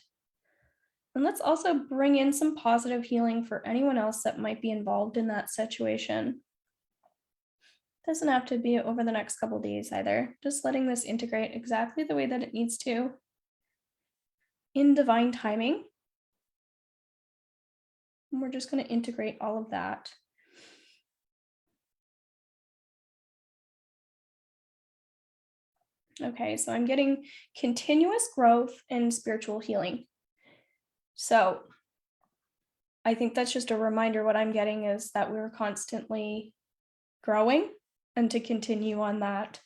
And let's also bring in some positive healing for anyone else that might be involved in that situation. Doesn't have to be over the next couple days either. Just letting this integrate exactly the way that it needs to in divine timing. And we're just going to integrate all of that. Okay, so I'm getting continuous growth and spiritual healing. So I think that's just a reminder. What I'm getting is that we're constantly growing and to continue on that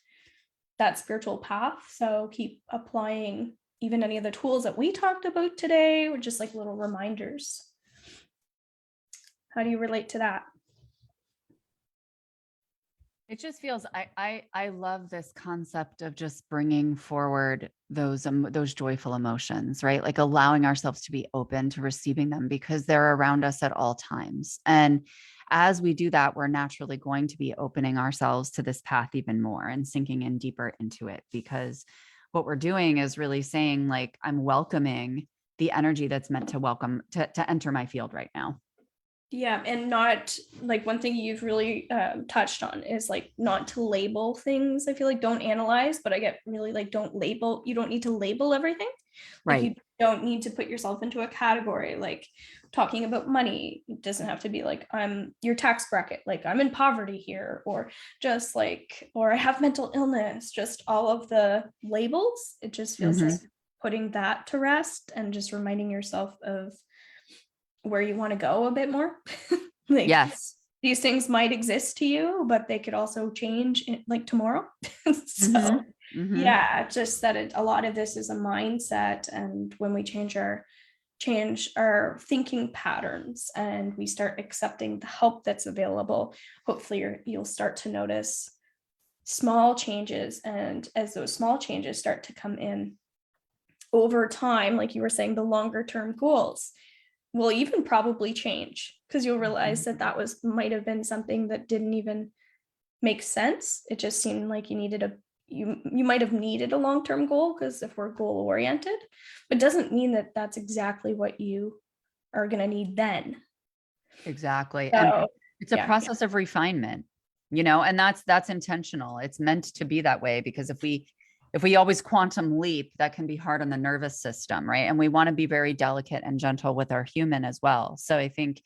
spiritual path. So keep applying even any of the tools that we talked about today, or just like little reminders. How do you relate to that? It just feels I love this concept of just bringing forward those joyful emotions, right? Like allowing ourselves to be open to receiving them because they're around us at all times. And as we do that, we're naturally going to be opening ourselves to this path even more and sinking in deeper into it, because what we're doing is really saying, like, I'm welcoming the energy that's meant to welcome to enter my field right now. Yeah, and not like one thing you've really touched on is like not to label things. I feel like don't analyze, but I get really like don't label. You don't need to label everything. Like you Right. don't need to put yourself into a category. Like talking about money, it doesn't have to be like I'm your tax bracket, like I'm in poverty here, or just like, or I have mental illness, just all of the labels. It just feels like putting that to rest and just reminding yourself of where you want to go a bit more. Like Yes. these things might exist to you, but they could also change like tomorrow. So Mm-hmm. yeah, just that a lot of this is a mindset. And when we change our thinking patterns and we start accepting the help that's available, hopefully you'll start to notice small changes. And as those small changes start to come in over time, like you were saying, the longer term goals will even probably change because you'll realize that that was might have been something that didn't even make sense. It just seemed like you might have needed a long-term goal because if we're goal oriented, but doesn't mean that that's exactly what you are going to need then. Exactly. And So it's a yeah, process of refinement, and that's intentional. It's meant to be that way, because if we always quantum leap, that can be hard on the nervous system, right? And we want to be very delicate and gentle with our human as well. So I think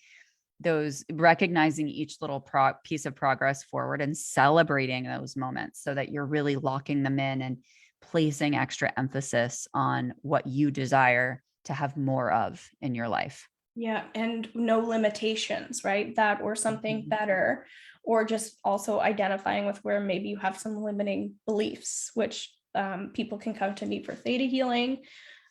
those recognizing each little piece of progress forward and celebrating those moments so that you're really locking them in and placing extra emphasis on what you desire to have more of in your life. yeah, and no limitations, right? That or something Mhm. better, or just also identifying with where maybe you have some limiting beliefs, which people can come to me for theta healing,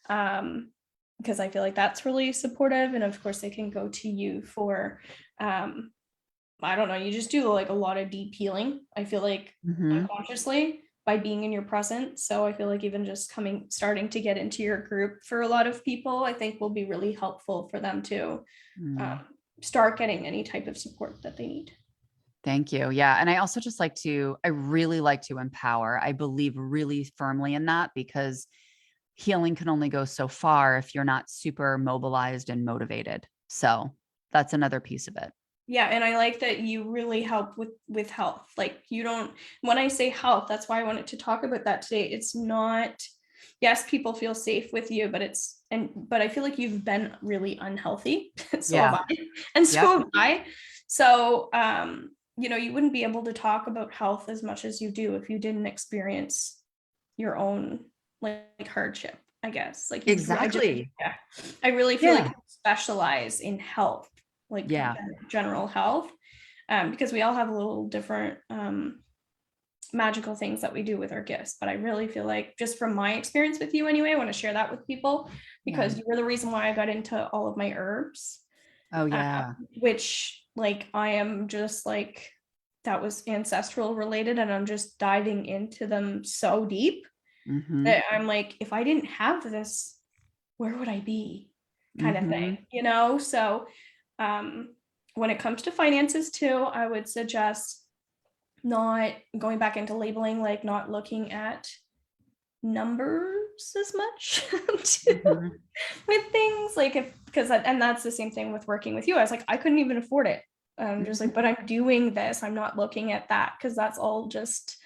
because I feel like that's really supportive. And of course, they can go to you for, I don't know, you just do like a lot of deep healing. I feel like Mhm. unconsciously by being in your presence. So I feel like even just starting to get into your group for a lot of people, I think will be really helpful for them to Mm. um, start getting any type of support that they need. Thank you. Yeah. And I really like to empower. I believe really firmly in that, because healing can only go so far if you're not super mobilized and motivated. So that's another piece of it. Yeah, and I like that you really help with health. Like you don't when I say health, that's why I wanted to talk about that today. It's not yes, people feel safe with you, but I feel like you've been really unhealthy. So have Yeah. I. And Yep. so have I. So you wouldn't be able to talk about health as much as you do if you didn't experience your own like hardship, I guess. Like I just Exactly. yeah. I really feel like Yeah. you specialize in health, like Yeah. general health, because we all have a little different magical things that we do with our gifts. But I really feel like, just from my experience with you anyway, I want to share that with people Yeah. because you were the reason why I got into all of my herbs, Oh, uh, yeah. which like I am just like, that was ancestral related, and I'm just diving into them so deep Mm-hmm. that I'm like, if I didn't have this, where would I be? Kind of Mm-hmm. thing. So um, when it comes to finances too, I would suggest not going back into labeling, like not looking at numbers as much Mhm. with things like because and that's the same thing with working with you. I was like, I couldn't even afford it. I'm just like, Mhm. but I'm doing this. I'm not looking at that because that's all just,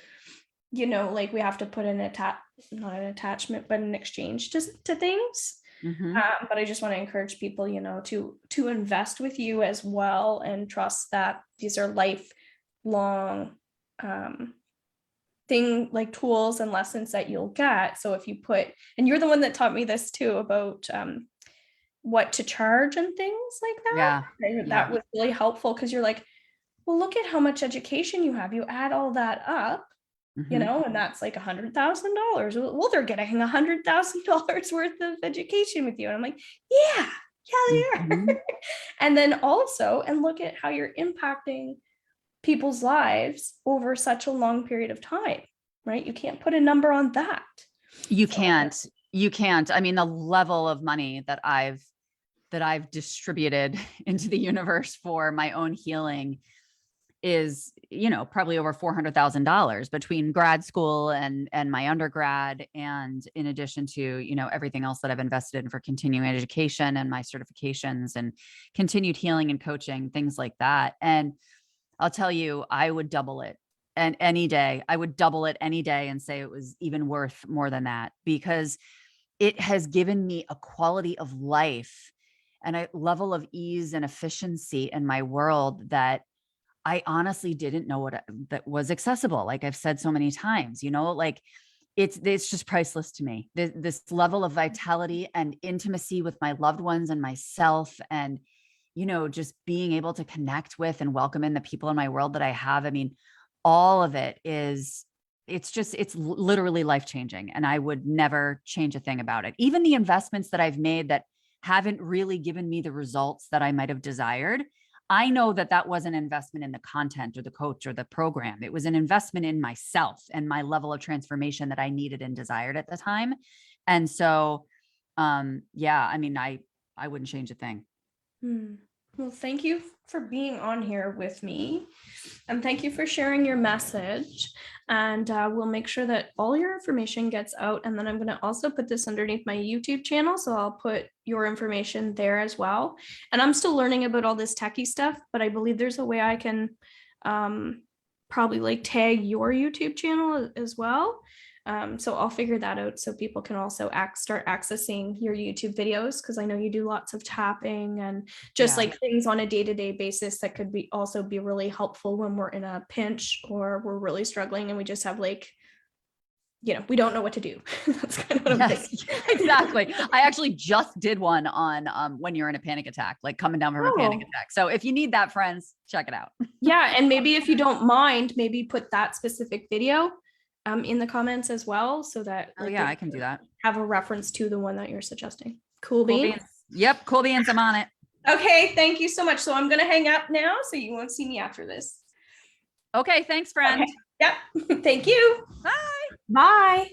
like we have to put not an attachment, but an exchange just to things. Mhm. But I just want to encourage people, to invest with you as well and trust that these are lifelong um, like tools and lessons that you'll get. So if you and you're the one that taught me this too about what to charge and things like that. Yeah. That Yeah. was really helpful because you're like, well, look at how much education you have. You add all that up, Mhm. and that's like $100,000. Well, they're getting $100,000 worth of education with you. And I'm like, yeah, yeah, they are. Mhm. And then also, and look at how you're impacting people's lives over such a long period of time, right? You can't put a number on that. You So, can't. You can't. I mean, the level of money that I've distributed into the universe for my own healing is, probably over $400,000 between grad school and my undergrad. And in addition to, everything else that I've invested in for continuing education and my certifications and continued healing and coaching, things like that. And I'll tell you, I would double it. And any day, I would double it any day and say it was even worth more than that, because it has given me a quality of life and a level of ease and efficiency in my world that I honestly didn't know that was accessible. Like I've said so many times, like it's just priceless to me. This level of vitality and intimacy with my loved ones and myself, and just being able to connect with and welcome in the people in my world that I have. I mean, all of it it's literally life changing, and I would never change a thing about it. Even the investments that I've made that haven't really given me the results that I might have desired, I know that that was an investment in the content or the coach or the program. It was an investment in myself and my level of transformation that I needed and desired at the time. And so, yeah, I mean, I wouldn't change a thing. hmm. Well, thank you for being on here with me. And thank you for sharing your message. And we'll make sure that all your information gets out. And then I'm going to also put this underneath my YouTube channel. So I'll put your information there as well. And I'm still learning about all this techie stuff, but I believe there's a way I can probably like tag your YouTube channel as well. So I'll figure that out so people can also start accessing your YouTube videos, because I know you do lots of tapping and just Yeah. like things on a day-to-day basis that could also be really helpful when we're in a pinch or we're really struggling and we just have like, we don't know what to do. That's kind of what I'm Yes, thinking. exactly. I actually just did one on when you're in a panic attack, like coming down from a panic Oh, attack. So if you need that, friends, check it out. yeah. And maybe if you don't mind, maybe put that specific video in the comments as well, so that Oh like yeah, they I can do that. have a reference to the one that you're suggesting. Cool Cool beans. beans. Yep, cool beans. I'm on it. Okay, thank you so much. So I'm gonna hang up now so you won't see me after this. Okay, thanks, Okay. friend. Yep. Thank you. Bye. Bye.